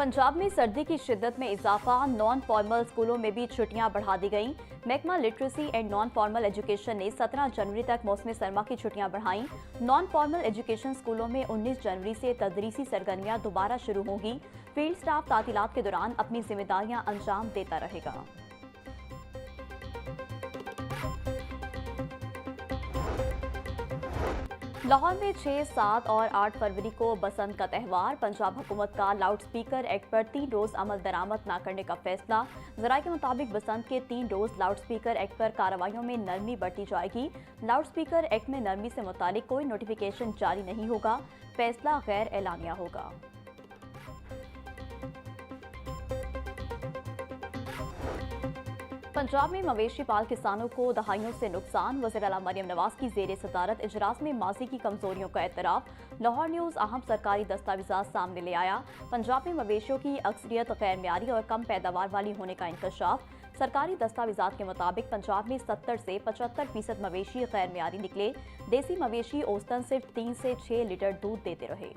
पंजाब में सर्दी की शिद्दत में इजाफा, नॉन फॉर्मल स्कूलों में भी छुट्टियां बढ़ा दी गईं। महकमा literacy and non formal education ने 17 जनवरी तक मौसमी सरमा की छुट्टियां बढ़ाईं। नॉन फॉर्मल एजुकेशन स्कूलों में 19 जनवरी से तदरीसी सरगर्मियां दोबारा शुरू होंगी। फील्ड स्टाफ तातीलात के दौरान अपनी जिम्मेदारियां अंजाम देता रहेगा। लाहौर में 6, 7 और 8 फरवरी को बसंत का त्यौहार। पंजाब हुकूमत का लाउड स्पीकर एक्ट पर 3 रोज अमल दरामद न करने का फैसला। जराये के मुताबिक बसंत के 3 रोज लाउड स्पीकर एक्ट पर कार्रवाइयों में नरमी बरती जाएगी। लाउड स्पीकर एक्ट में नरमी से मुतालिक कोई नोटिफिकेशन जारी नहीं होगा। फैसला गैर एलानिया होगा। पंजाब में मवेशी पाल किसानों को दहाइयों से नुकसान। वज़ीर आला मरियम नवाज की ज़ेर सदारत इजलास में माजी की कमजोरियों का एतराफ़। लाहौर न्यूज़ अहम सरकारी दस्तावेज़ात सामने ले आया। पंजाब में मवेशियों की अक्सरियत गैर मियारी और कम पैदावार वाली होने का इंकशाफ। सरकारी दस्तावेज़ात के मुताबिक पंजाब में 70 से 75% मवेशी गैर मियारी निकले। देसी मवेशी औसतन सिर्फ 3 से 6 लीटर दूध देते रहे।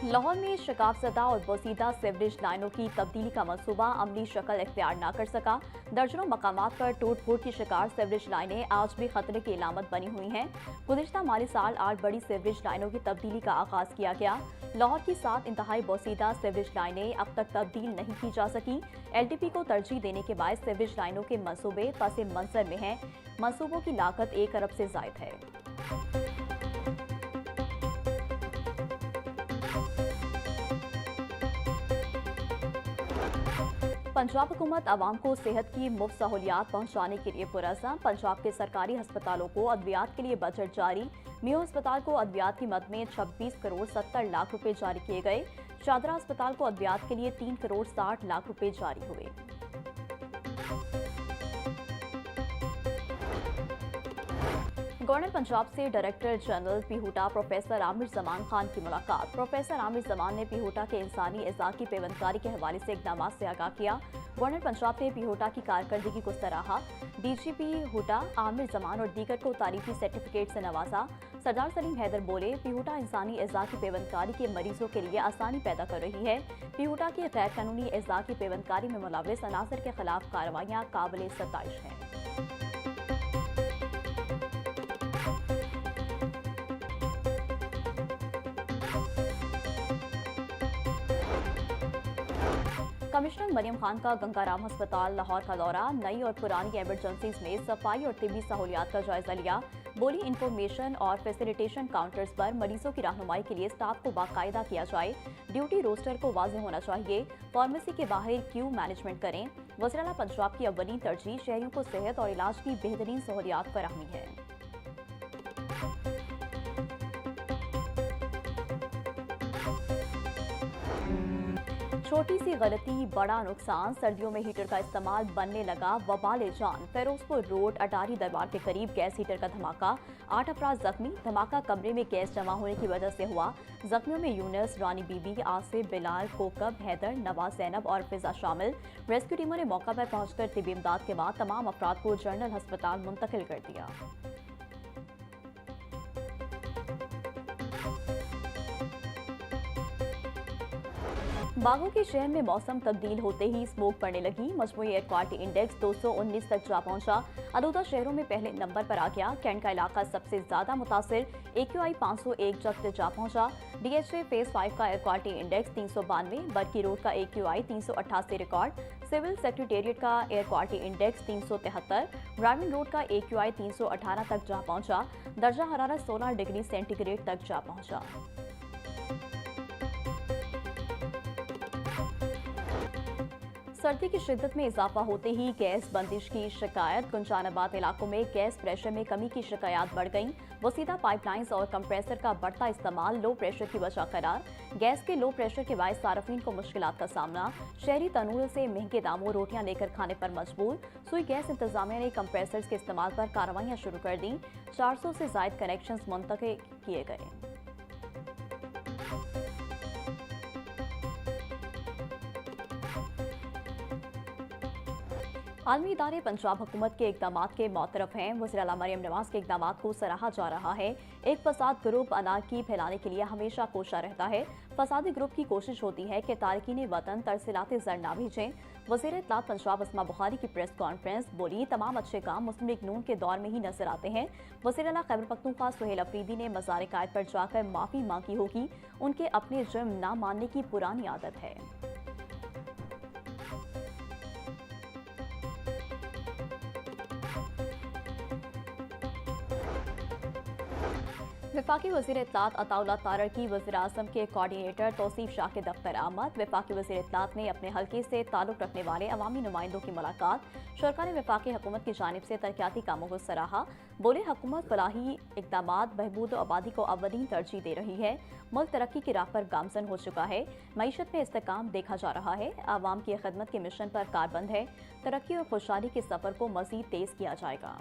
लाहौर में शिकाफजदा और बोसीदा सीवरेज लाइनों की तब्दीली का मंसूबा अमली शक्ल इख्तियार न कर सका। दर्जनों मकामात पर टूट फूट की शिकार सीवरेज लाइनें आज भी खतरे की इलामत बनी हुई हैं। गुज़िश्ता माली साल 8 बड़ी सीवरेज लाइनों की तब्दीली का आगाज किया गया। लाहौर की 7 इंतहाई बोसीदा सीवरेज लाइनें अब तक तब्दील नहीं की जा सकी। LDP को तरजीह देने के बाद सीवरेज लाइनों के मंसूबे पस मंजर में हैं। मंसूबों की लागत 1 अरब से जायद है। पंजाब हुकूमत आवाम को सेहत की मुफ्त सहूलियात पहुँचाने के लिए पुरज़्ज़म। पंजाब के सरकारी अस्पतालों को अद्वियात के लिए बजट जारी। मियो अस्पताल को अद्वियात की मद में 26 करोड़ 70 लाख रुपए जारी किए गए। शादरा अस्पताल को अद्वियात के लिए 3 करोड़ 60 लाख रुपए जारी हुए। गवर्नर पंजाब से डायरेक्टर जनरल पीहूटा प्रोफेसर आमिर जमान खान की मुलाकात। प्रोफेसर आमिर जमान ने पीहूटा के इंसानी एज़ा की पेवंदकारी के हवाले से इक़दाम से आगाह किया। गवर्नर पंजाब ने पीहूटा की कारकर्दगी को सराहा। DGP हूटा आमिर जमान और दीगर को तारीफी सर्टिफिकेट से नवाजा। सरदार सलीम हैदर बोले, पीहूटा इंसानी एज़ा की पेवंदकारी के मरीजों के लिए आसानी पैदा कर रही है। पीहूटा की गैर कानूनी एज़ा की पेवंदकारी में मुलव्वस अनासर के खिलाफ कार्रवाइयाँ काबिल सताइश हैं। कमिश्नर मरियम खान का गंगाराम अस्पताल लाहौर का दौरा। नई और पुरानी एमरजेंसीज में सफाई और तिब्बी सहूलियात का जायजा लिया। बोली, इंफॉर्मेशन और फैसिलिटेशन काउंटर्स पर मरीजों की रहनुमाई के लिए स्टाफ को बाकायदा किया जाए। ड्यूटी रोस्टर को वाज़ेह होना चाहिए। फार्मेसी के बाहर क्यू मैनेजमेंट करें। वज़ीर आला पंजाब की अव्वलीन तरजीह शहरियों को सेहत और इलाज की बेहतरीन सहूलियात फराहमी है। छोटी सी गलती बड़ा नुकसान। सर्दियों में हीटर का इस्तेमाल बनने लगा वबाल जान। फिरोजपुर रोड अटारी दरबार के करीब गैस हीटर का धमाका। 8 अफराद जख्मी। धमाका कमरे में गैस जमा होने की वजह से हुआ। जख्मियों में यूनस, रानी बीबी, आसिफ, बिलाल, कोकब, हैदर, नवाज, जैनब और फिजा शामिल। रेस्क्यू टीमों ने मौका पर पहुंचकर तिब्बी इमदाद के बाद तमाम अफराद को जनरल अस्पताल मुंतकिल कर दिया। बागों के शहर में मौसम तब्दील होते ही स्मोक पड़ने लगी। मजमूई एयर क्वालिटी इंडेक्स 219 तक जा पहुंचा। अदूदा शहरों में पहले नंबर पर आ गया। कैंट का इलाका सबसे ज्यादा मुतासिर। AQI 501 जब जा पहुंचा। DHA फेज 5 का एयर क्वालिटी इंडेक्स 392। बरकी रोड का AQI 388 रिकॉर्ड। सिविल सेक्रेटेरिएट का air quality index 373। Ravin road का AQI 318 तक जा पहुंचा। दर्जा हरारत 16 डिग्री सेंटीग्रेड तक जा पहुंचा। सर्दी की शिद्दत में इजाफा होते ही गैस बंदिश की शिकायत। गुंजानाबाद इलाकों में गैस प्रेशर में कमी की शिकायत बढ़ गईं। वसीदा पाइपलाइंस और कंप्रेसर का बढ़ता इस्तेमाल लो प्रेशर की वजह करार। गैस के लो प्रेशर के बायस सार्फिन को मुश्किलात का सामना। शहरी तनूर से महंगे दामों रोटियां लेकर खाने पर मजबूर। सुई गैस इंतजामिया ने कंप्रेसर्स के इस्तेमाल पर कार्रवाइयां शुरू कर दी। 400 से जायद कनेक्शन मुंतकिल किए गए। आलमी इदारे पंजाब हुकूमत के इकदाम के मौतरफ हैं। वज़ीर आला मरियम नवाज के इकदाम को सराहा जा रहा है। एक फसाद ग्रुप अनारकी फैलाने के लिए हमेशा कोशा रहता है। फसादी ग्रुप की कोशिश होती है कि तारकीन वतन तरसीलात ज़र ना भेजें। वज़ीर इत्तलात पंजाब अस्मा बुखारी की प्रेस कॉन्फ्रेंस बोली, तमाम अच्छे काम मुस्लिम लीग नून के दौर में ही नजर आते हैं। वज़ीर आला खैबर पख्तूनख्वा सुहेल अफरीदी ने मज़ार कायद पर जाकर माफ़ी मांगी होगी। उनके अपने जुर्म ना मानने की पुरानी आदत है। वफाकी वज़ीर इत्तलात अताउल्लाह तारड़ की वज़ीर आज़म के कोऑर्डिनेटर तौसीफ शाह के दफ्तर आमद। वफाकी वज़ीर इत्तलात ने अपने हल्के से ताल्लुक़ रखने वाले अवामी नुमाइंदों की मुलाकात। शुरका ने वफाकी हुकूमत की जानिब से तरक्याती कामों को सराहा। बोले, हुकूमत फलाही इक़दामात बहबूद आबादी को अव्वलीन तरजीह दे रही है। मुल्क तरक्की की राह पर गामजन हो चुका है। मईशत में इस्तेकाम देखा जा रहा है। आवाम की खिदमत के मिशन पर कारबंद है। तरक्की और खुशहाली के सफ़र को मज़ीद तेज़ किया जाएगा।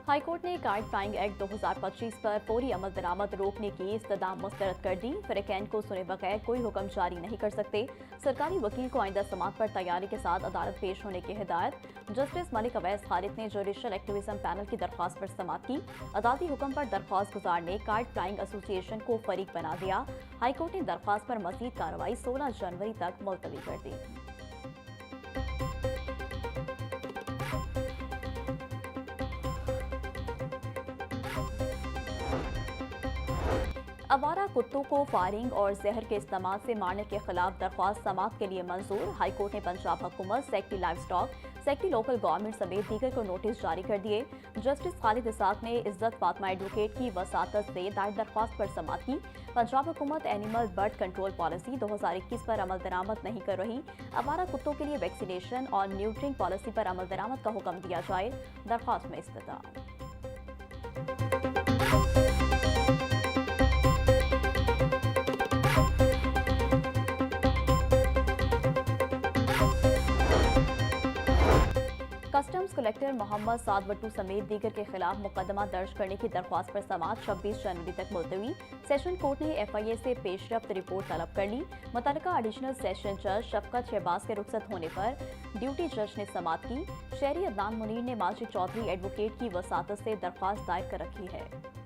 हाईकोर्ट ने गाइड फ्लाइंग एक्ट 2025 पर फौरी अमल दरामद रोकने की इस्तदा मुस्तरद कर दी। फ़रीक़ैन को सुने बगैर कोई हुक्म जारी नहीं कर सकते। सरकारी वकील को आइंदा समात पर तैयारी के साथ अदालत पेश होने की हिदायत। जस्टिस मलिक अवैस खालिद ने जुडिशल एक्टिविज्म पैनल की दरख्वास्त पर समात की। अदालती हुक्म पर दरख्वास्त गुजार ने गाइड फ्लाइंग एसोसिएशन को फरीक बना दिया। हाईकोर्ट ने दरख्वास्त पर मज़ीद कार्रवाई 16 जनवरी तक मुलतवी कर दी। आवारा कुत्तों को फायरिंग और जहर के इस्तेमाल से मारने के खिलाफ दरख्वास्त समात के लिए मंजूर। हाईकोर्ट ने पंजाब हुकूमत, secretary live stock, secretary local government समेत दीगर को नोटिस जारी कर दिए। जस्टिस खालिद इसाक ने इज्जत फातिमा एडवोकेट की वसातत से दायर दरख्वास्त पर समात की। पंजाब हुकूमत एनिमल बर्ड कंट्रोल पॉलिसी 2021 पर अमल दरामद नहीं कर रही। आवारा कुत्तों के लिए वैक्सीनेशन और न्यूट्रिंग पॉलिसी पर अमल दरामद का हुक्म दिया जाए। दरख्वास्त में इस्तदा। कस्टम्स कलेक्टर मोहम्मद साद वट्टू समेत दीगर के खिलाफ मुकदमा दर्ज करने की दरख्वास्त पर समात 26 जनवरी तक मुलतवी। सेशन कोर्ट ने FIA से पेशरफ्त रिपोर्ट तलब कर ली। मुतल्लिका एडिशनल सेशन जज शफकत शहबाज के रुखसत होने पर ड्यूटी जज ने समात की। शहरी अदनान मुनीर ने माजिद चौधरी एडवोकेट की वसातत से दरख्वास्त दायर कर रखी है।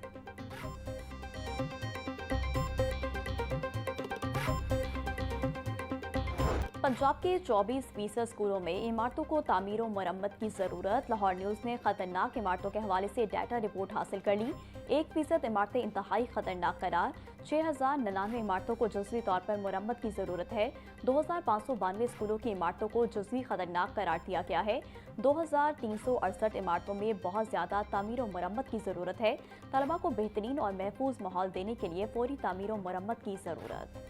पंजाब के 24% स्कूलों में इमारतों को तामीर और मरम्मत की जरूरत। लाहौर न्यूज़ ने खतरनाक इमारतों के हवाले से डाटा रिपोर्ट हासिल कर ली। 1% इमारतें इंतहाई खतरनाक करार। 6099 इमारतों को जुज़वी तौर पर मरम्मत की जरूरत है। 2592 स्कूलों की इमारतों को जुज़वी खतरनाक करार दिया गया है। 2368 इमारतों में बहुत ज्यादा तामीर और मरम्मत की जरूरत है। तलबा को बेहतरीन और महफूज माहौल देने के लिए फौरी तामीर और मरम्मत की जरूरत।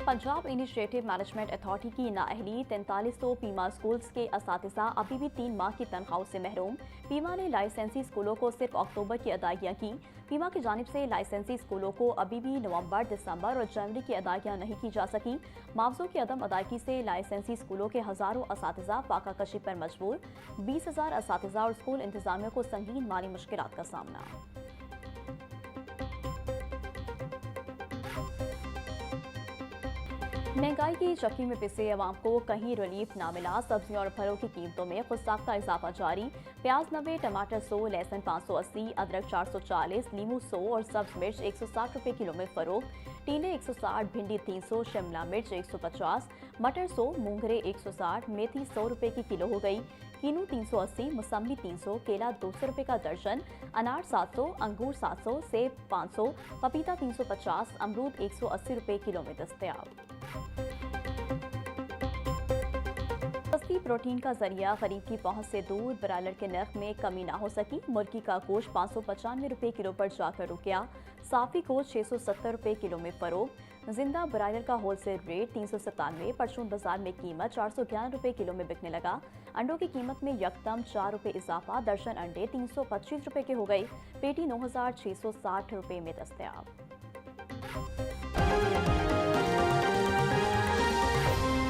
पंजाब इनिशिएटिव मैनेजमेंट अथॉरिटी की नाअहली 4300 पीमा स्कूल्स के असातिज़ा अभी भी 3 माह की तनख्वाहों से महरूम। पीमा ने लाइसेंसी स्कूलों को सिर्फ अक्टूबर की अदायगियाँ की। पीमा की जानिब से लाइसेंसी स्कूलों को अभी भी नवंबर, दिसंबर और जनवरी की अदायगियाँ नहीं की जा सकी। मुआवजों की अदम अदायगी से लाइसेंसी स्कूलों के हज़ारों असातिज़ा फाका कशी पर मजबूर। 20,000 असातिज़ा और स्कूल इंतजामिया को संगीन माली मुश्किलात का सामना। महंगाई की चक्की में पिसे अवाम को कहीं रिलीफ ना मिला। सब्जियों और फलों की कीमतों में खुदसाख्ता इजाफा जारी। प्याज 90, टमाटर 100, लहसुन 580, अदरक 440, नींबू 100 और सब्ज मिर्च 160 रुपये किलो में फरोख्त। टींडे 160, भिंडी 300, शिमला मिर्च 150, मटर 100, मूंगरे 160, मेथी 100 रुपये की किलो हो गई। कीनू 380, मौसम्बी 300, केला 200 रुपये का दर्जन, अनार 700, अंगूर 700, सेब 500, पपीता 350, अमरूद 180 रुपये किलो में दस्तयाब। सस्ती प्रोटीन का जरिया गरीब की पहुंच से दूर। ब्रायलर के नर्ख में कमी ना हो सकी। मुर्गी का गोश्त 595 रुपये किलो पर जाकर रुक गया। साफी गोश्त 670 रुपये किलो में फरोख्त। जिंदा ब्रायलर का होलसेल रेट 397। परचून बाजार में कीमत 411 रुपये किलो में बिकने लगा। अंडों की कीमत में यकदम 4 रुपये इजाफा। दर्जन अंडे 325 रुपये के हो गए। पेटी 9660 रुपये में दस्तयाब।